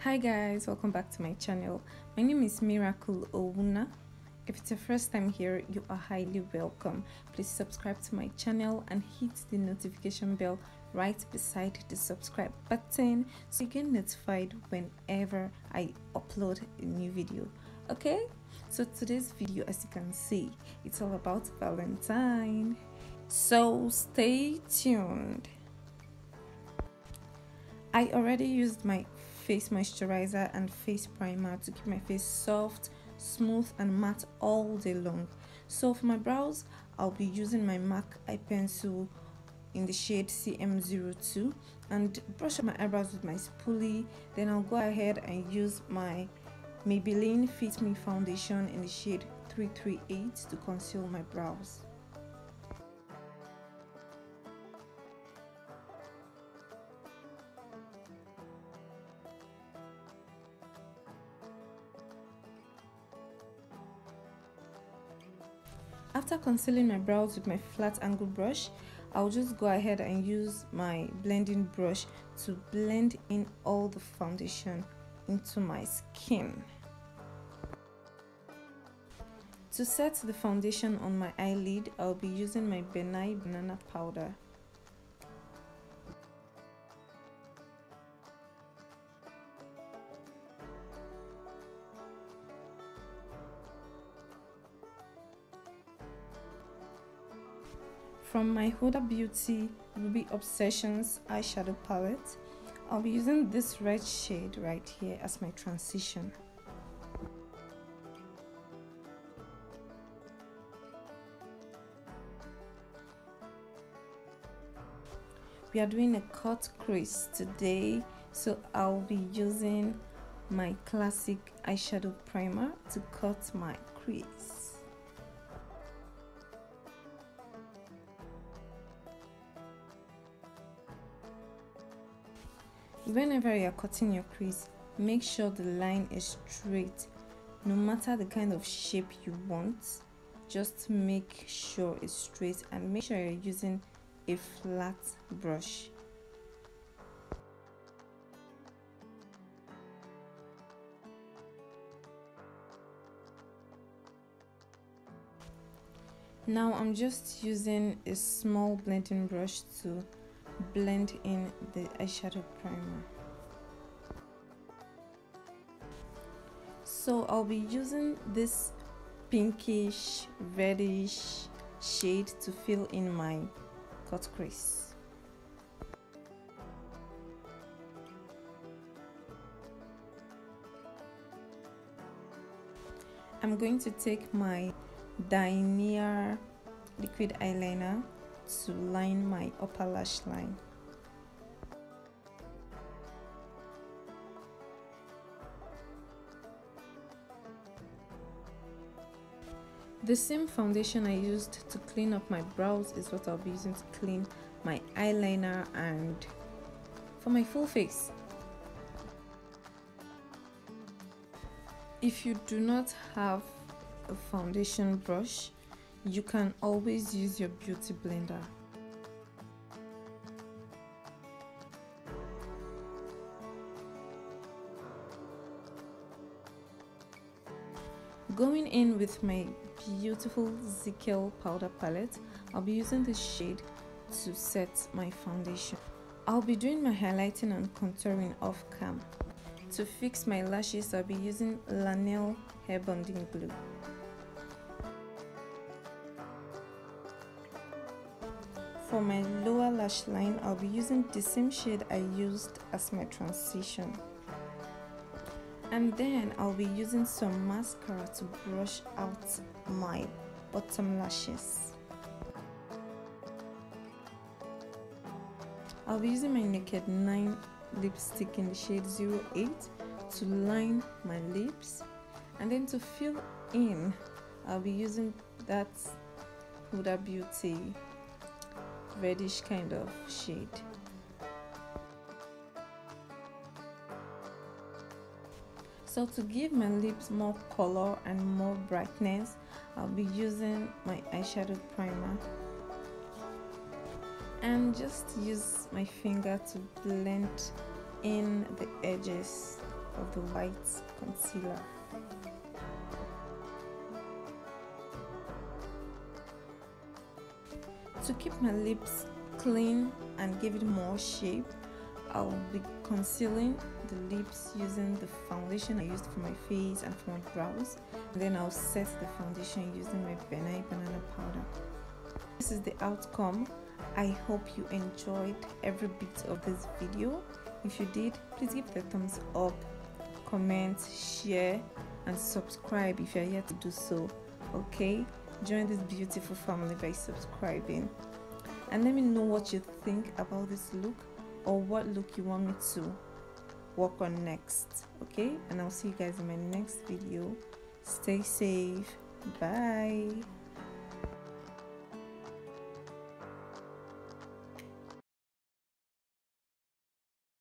Hi guys, welcome back to my channel. My name is Miracle Owuna. If it's your first time here, you are highly welcome. Please subscribe to my channel and hit the notification bell right beside the subscribe button so you get notified whenever I upload a new video. Okay, so today's video, as you can see, it's all about Valentine, so stay tuned. I already used my face moisturizer and face primer to keep my face soft, smooth and matte all day long. So for my brows, I'll be using my MAC eye pencil in the shade CM02 and brush up my eyebrows with my spoolie. Then I'll go ahead and use my Maybelline Fit Me foundation in the shade 338 to conceal my brows. After concealing my brows with my flat angle brush, I'll just go ahead and use my blending brush to blend in all the foundation into my skin. To set the foundation on my eyelid, I'll be using my Benai banana powder. From my Huda Beauty Ruby Obsessions eyeshadow palette, I'll be using this red shade right here as my transition. We are doing a cut crease today, so I'll be using my classic eyeshadow primer to cut my crease. Whenever you are cutting your crease, make sure the line is straight. No matter the kind of shape you want, just make sure it's straight and make sure you're using a flat brush. Now I'm just using a small blending brush to blend in the eyeshadow primer. So I'll be using this pinkish reddish shade to fill in my cut crease. I'm going to take my Diner liquid eyeliner to line my upper lash line. The same foundation I used to clean up my brows is what I'll be using to clean my eyeliner and for my full face. If you do not have a foundation brush, you can always use your beauty blender. Going in with my beautiful Zickel powder palette, I'll be using this shade to set my foundation. I'll be doing my highlighting and contouring off cam. To fix my lashes, I'll be using Lanel hair bonding glue. For my lower lash line, I'll be using the same shade I used as my transition. And then I'll be using some mascara to brush out my bottom lashes. I'll be using my Naked 9 lipstick in the shade 08 to line my lips. And then to fill in, I'll be using that Huda Beauty reddish kind of shade. So to give my lips more color and more brightness, I'll be using my eyeshadow primer and just use my finger to blend in the edges of the white concealer. To keep my lips clean and give it more shape, I'll be concealing the lips using the foundation I used for my face and for my brows. And then I'll set the foundation using my banana powder. This is the outcome. I hope you enjoyed every bit of this video. If you did, please give it a thumbs up, comment, share, and subscribe if you're yet to do so. Okay, join this beautiful family by subscribing, and let me know what you think about this look, or what look you want me to work on next. Okay, and I'll see you guys in my next video. Stay safe. Bye.